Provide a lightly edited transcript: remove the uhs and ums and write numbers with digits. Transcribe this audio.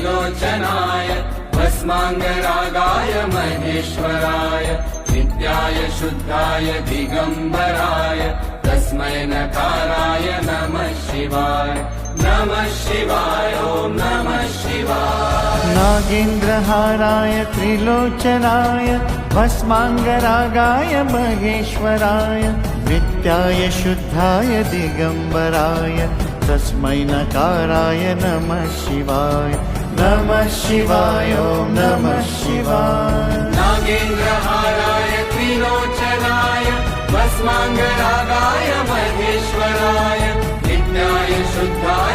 त्रिलोचनाय भस्माङ्गरागाय महेश्वराय नित्याय शुद्धाय दिगम्बराय तस्मै नकाराय नमः शिवाय। नमः शिवाय ॐ नमः शिवाय। नागेन्द्रहाराय त्रिलोचनाय भस्माङ्गरागाय महेश्वराय नित्याय शुद्धाय दिगम्बराय तस्मै नकाराय नमः शिवाय। नमः शिवाय ॐ नमः शिवाय। नागेन्द्रहाराय त्रिलोचनाय भस्माङ्गरागाय महेश्वराय नित्याय शुद्धाय